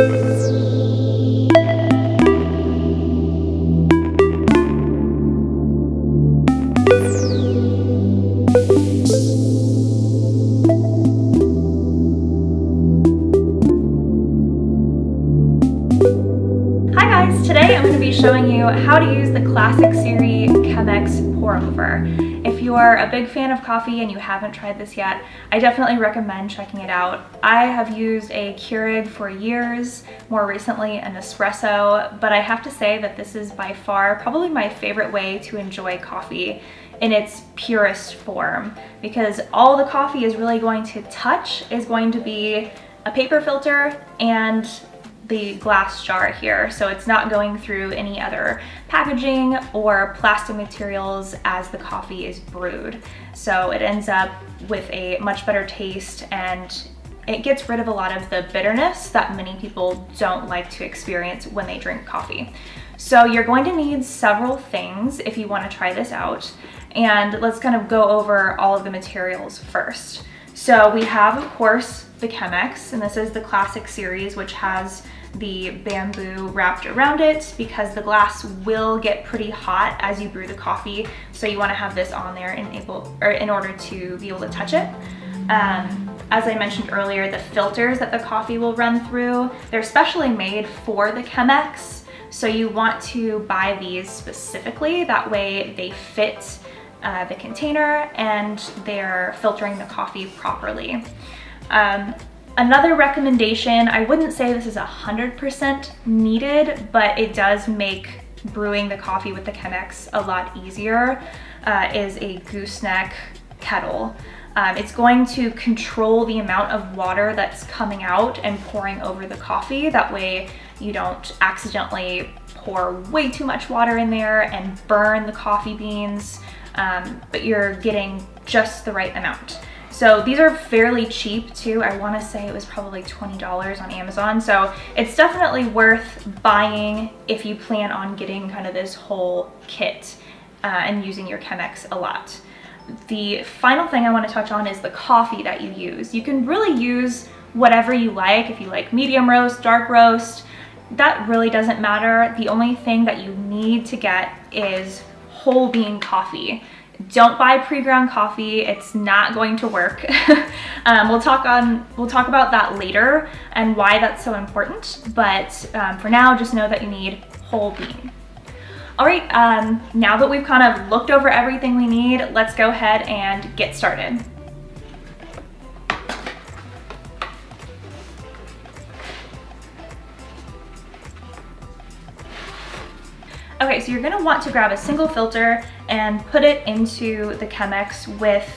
Today I'm going to be showing you how to use the Classic Series Chemex pour over. If you are a big fan of coffee and you haven't tried this yet, I definitely recommend checking it out. I have used a Keurig for years, more recently an espresso, but I have to say that this is by far probably my favorite way to enjoy coffee in its purest form, because all the coffee is really going to touch is going to be a paper filter and the glass jar here, so it's not going through any other packaging or plastic materials as the coffee is brewed. So it ends up with a much better taste, and it gets rid of a lot of the bitterness that many people don't like to experience when they drink coffee. So you're going to need several things if you want to try this out, and let's kind of go over all of the materials first. So we have, of course, the Chemex, and this is the Classic Series, which has the bamboo wrapped around it because the glass will get pretty hot as you brew the coffee, so you want to have this on there in order to be able to touch it. As I mentioned earlier, the filters that the coffee will run through, they're specially made for the Chemex, so you want to buy these specifically. That way they fit the container and they're filtering the coffee properly. Another recommendation, I wouldn't say this is 100% needed, but it does make brewing the coffee with the Chemex a lot easier, is a gooseneck kettle. It's going to control the amount of water that's coming out and pouring over the coffee. That way you don't accidentally pour way too much water in there and burn the coffee beans, but you're getting just the right amount. So these are fairly cheap too. I want to say it was probably $20 on Amazon. So it's definitely worth buying if you plan on getting kind of this whole kit and using your Chemex a lot. The final thing I want to touch on is the coffee that you use. You can really use whatever you like. If you like medium roast, dark roast, that really doesn't matter. The only thing that you need to get is whole bean coffee. Don't buy pre-ground coffee. It's not going to work. We'll talk about that later and why that's so important. But for now, just know that you need whole bean. All right, now that we've kind of looked over everything we need, let's go ahead and get started. Okay, so you're gonna want to grab a single filter and put it into the Chemex with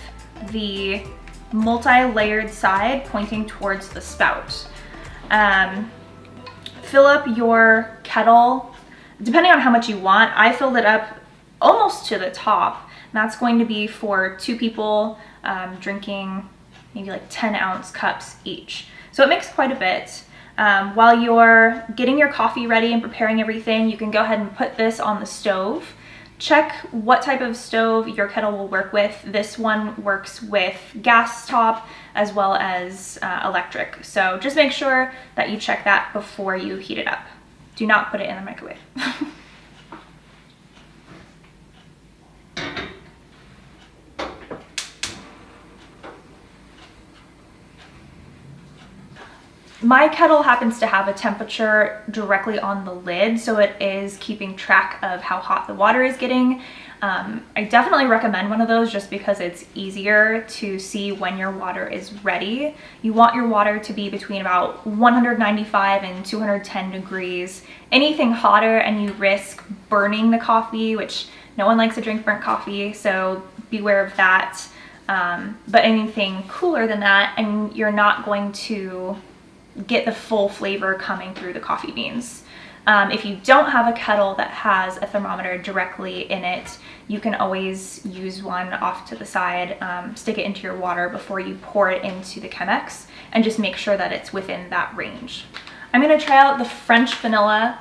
the multi-layered side pointing towards the spout. Fill up your kettle, depending on how much you want. I filled it up almost to the top. And that's going to be for 2 people drinking maybe like 10-ounce cups each. So it makes quite a bit. While you're getting your coffee ready and preparing everything, you can go ahead and put this on the stove. Check what type of stove your kettle will work with. This one works with gas top as well as electric. So just make sure that you check that before you heat it up. Do not put it in the microwave. My kettle happens to have a temperature directly on the lid, so it is keeping track of how hot the water is getting. I definitely recommend one of those just because it's easier to see when your water is ready. You want your water to be between about 195 and 210 degrees. Anything hotter and you risk burning the coffee, which no one likes to drink burnt coffee, so beware of that. But anything cooler than that, and you're not going to get the full flavor coming through the coffee beans. If you don't have a kettle that has a thermometer directly in it, you can always use one off to the side, stick it into your water before you pour it into the Chemex, and just make sure that it's within that range. I'm gonna try out the French vanilla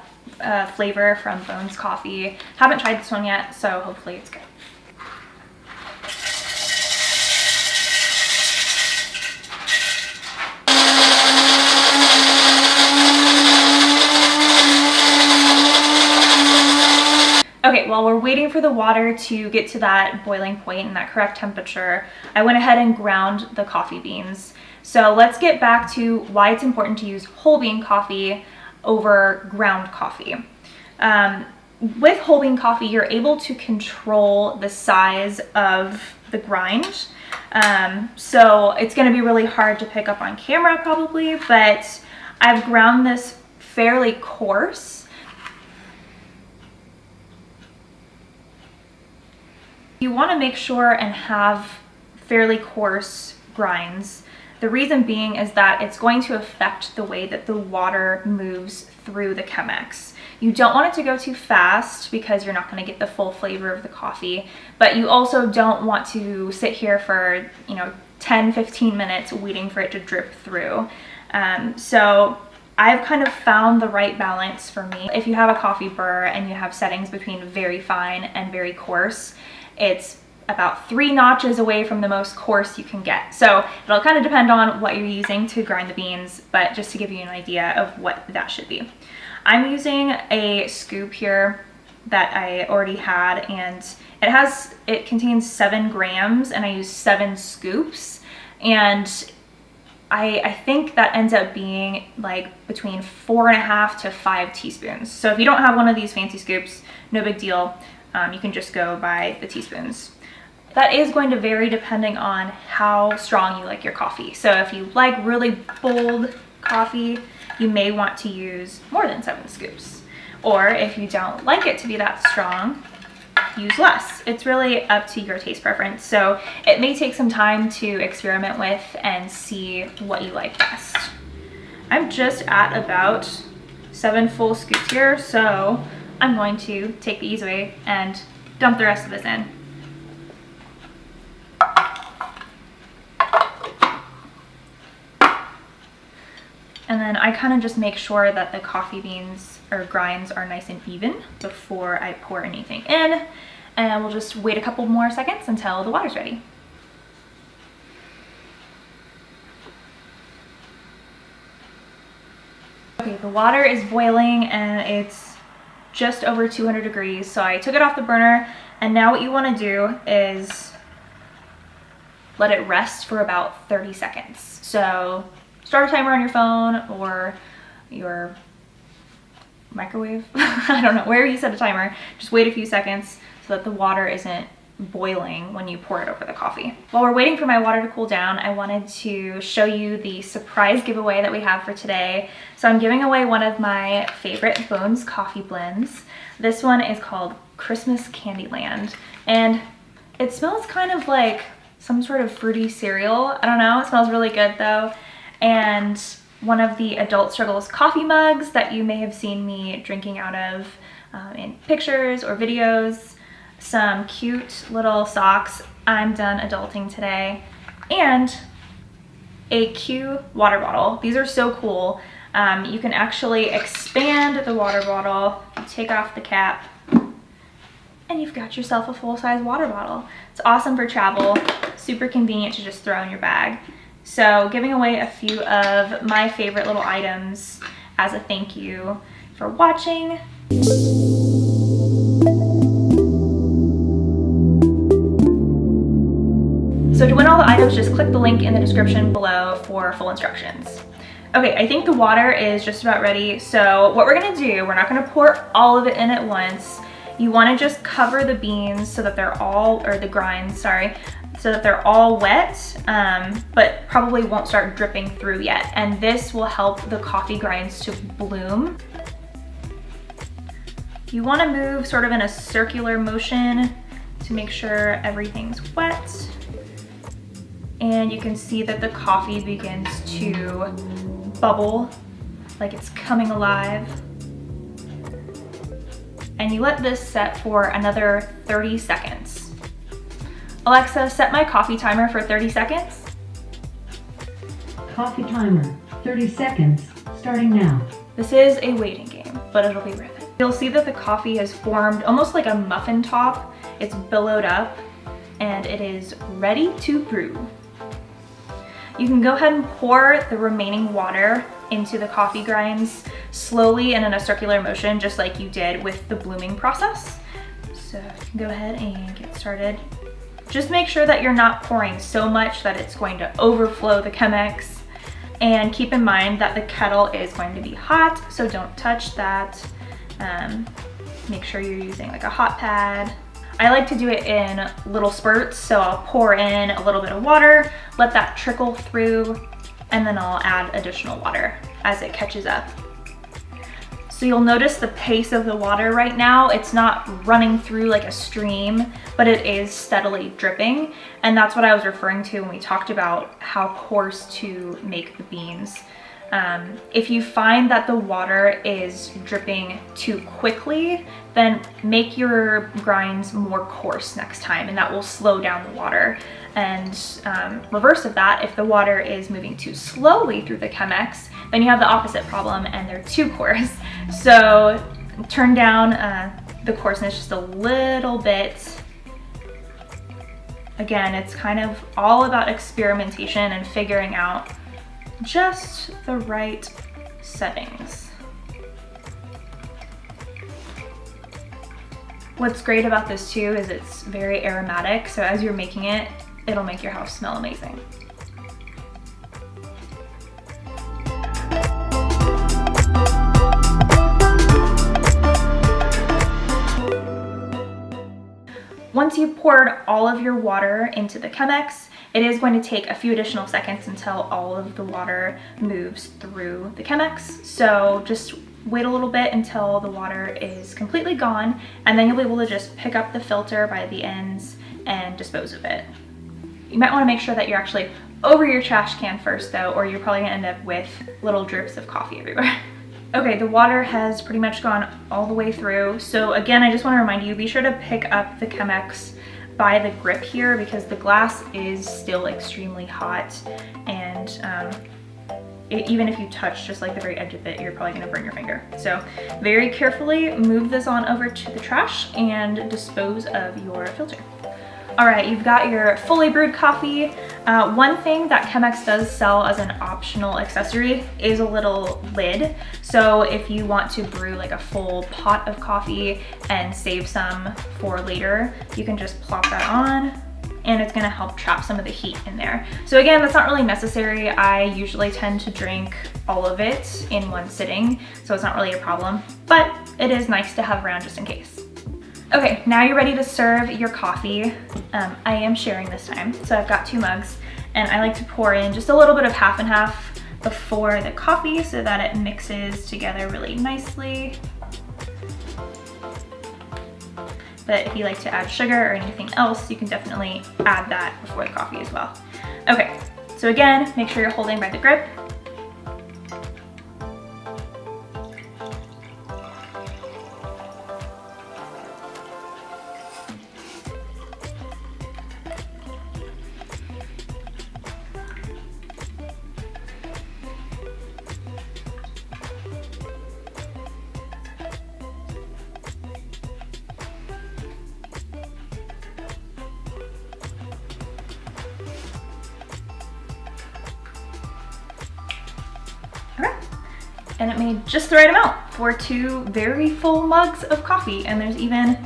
flavor from Bones Coffee. Haven't tried this one yet, so hopefully it's good. Okay, while we're waiting for the water to get to that boiling point and that correct temperature, I went ahead and ground the coffee beans. So let's get back to why it's important to use whole bean coffee over ground coffee. With whole bean coffee, you're able to control the size of the grind. So it's gonna be really hard to pick up on camera probably, but I've ground this fairly coarse. You wanna make sure and have fairly coarse grinds. The reason being is that it's going to affect the way that the water moves through the Chemex. You don't want it to go too fast because you're not going to get the full flavor of the coffee, but you also don't want to sit here for 10-15 minutes waiting for it to drip through. So I've kind of found the right balance for me. If you have a coffee burr and you have settings between very fine and very coarse, it's about 3 notches away from the most coarse you can get. So it'll kind of depend on what you're using to grind the beans, but just to give you an idea of what that should be. I'm using a scoop here that I already had, and it contains 7 grams and I use 7 scoops, and I think that ends up being like between 4.5 to 5 teaspoons. So if you don't have one of these fancy scoops, no big deal. You can just go by the teaspoons. That is going to vary depending on how strong you like your coffee. So if you like really bold coffee, you may want to use more than 7 scoops. Or if you don't like it to be that strong, use less. It's really up to your taste preference. So it may take some time to experiment with and see what you like best. I'm just at about 7 full scoops here, so I'm going to take the easy way and dump the rest of this in. And then I kind of just make sure that the coffee beans or grinds are nice and even before I pour anything in. And we'll just wait a couple more seconds until the water's ready. Okay, the water is boiling and it's just over 200 degrees. So I took it off the burner, and now what you want to do is let it rest for about 30 seconds. So start a timer on your phone or your microwave. I don't know, wherever you set a timer. Just wait a few seconds so that the water isn't boiling when you pour it over the coffee. While we're waiting for my water to cool down, I wanted to show you the surprise giveaway that we have for today. So I'm giving away one of my favorite Bones coffee blends. This one is called Christmas Candyland, and it smells kind of like some sort of fruity cereal. I don't know, it smells really good though. And one of the Adult Struggles coffee mugs that you may have seen me drinking out of in pictures or videos, some cute little socks, I'm done adulting today, and a Q water bottle. These are so cool. You can actually expand the water bottle, take off the cap, and you've got yourself a full-size water bottle. It's awesome for travel, super convenient to just throw in your bag. So giving away a few of my favorite little items as a thank you for watching. So to win all the items, just click the link in the description below for full instructions. Okay, I think the water is just about ready. So what we're gonna do, we're not gonna pour all of it in at once. You wanna just cover the beans so that they're all, or the grinds, sorry, so that they're all wet, but probably won't start dripping through yet. And this will help the coffee grinds to bloom. You wanna move sort of in a circular motion to make sure everything's wet. And you can see that the coffee begins to bubble, like it's coming alive. And you let this set for another 30 seconds. Alexa, set my coffee timer for 30 seconds. Coffee timer, 30 seconds, starting now. This is a waiting game, but it'll be worth it. You'll see that the coffee has formed almost like a muffin top. It's billowed up and it is ready to brew. You can go ahead and pour the remaining water into the coffee grinds slowly and in a circular motion, just like you did with the blooming process. So you can go ahead and get started. Just make sure that you're not pouring so much that it's going to overflow the Chemex. And keep in mind that the kettle is going to be hot, so don't touch that. Make sure you're using like a hot pad. I like to do it in little spurts, so I'll pour in a little bit of water, let that trickle through, and then I'll add additional water as it catches up. So you'll notice the pace of the water right now. It's not running through like a stream, but it is steadily dripping. And that's what I was referring to when we talked about how coarse to make the beans. If you find that the water is dripping too quickly, then make your grinds more coarse next time, and that will slow down the water. And reverse of that, if the water is moving too slowly through the Chemex, then you have the opposite problem and they're too coarse. So turn down the coarseness just a little bit. Again, it's kind of all about experimentation and figuring out just the right settings. What's great about this too is it's very aromatic, so as you're making it, it'll make your house smell amazing. Once you've poured all of your water into the Chemex, it is going to take a few additional seconds until all of the water moves through the Chemex. So just wait a little bit until the water is completely gone, and then you'll be able to just pick up the filter by the ends and dispose of it. You might want to make sure that you're actually over your trash can first though, or you're probably gonna end up with little drips of coffee everywhere. Okay, the water has pretty much gone all the way through. So again, I just want to remind you, be sure to pick up the Chemex by the grip here because the glass is still extremely hot, and even if you touch just like the very edge of it, you're probably going to burn your finger. So very carefully move this on over to the trash and dispose of your filter. All right, you've got your fully brewed coffee. One thing that Chemex does sell as an optional accessory is a little lid. So if you want to brew like a full pot of coffee and save some for later, you can just plop that on and it's gonna help trap some of the heat in there. So again, that's not really necessary. I usually tend to drink all of it in one sitting, so it's not really a problem, but it is nice to have around just in case. Okay, now you're ready to serve your coffee. I am sharing this time, so I've got 2 mugs, and I like to pour in just a little bit of half and half before the coffee so that it mixes together really nicely. But if you like to add sugar or anything else, you can definitely add that before the coffee as well. Okay, so again, make sure you're holding by the grip. And it made just the right amount for 2 very full mugs of coffee, and there's even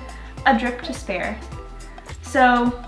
a drip to spare. So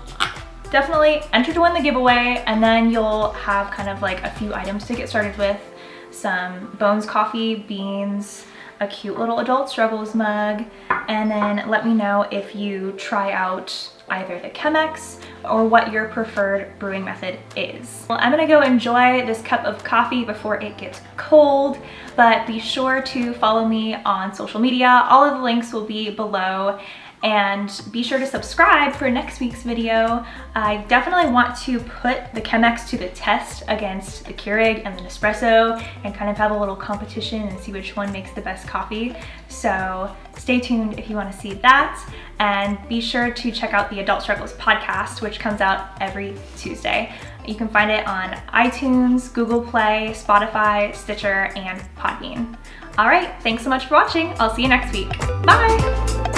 definitely enter to win the giveaway, and then you'll have kind of like a few items to get started with. Some Bones Coffee, beans, a cute little Adult Struggles mug, and then let me know if you try out either the Chemex or what your preferred brewing method is. Well, I'm gonna go enjoy this cup of coffee before it gets cold, but be sure to follow me on social media. All of the links will be below, and be sure to subscribe for next week's video. I definitely want to put the Chemex to the test against the Keurig and the Nespresso and kind of have a little competition and see which one makes the best coffee. So stay tuned if you want to see that, and be sure to check out the Adult Struggles podcast, which comes out every Tuesday. You can find it on iTunes, Google Play, Spotify, Stitcher, and Podbean. All right, thanks so much for watching. I'll see you next week. Bye!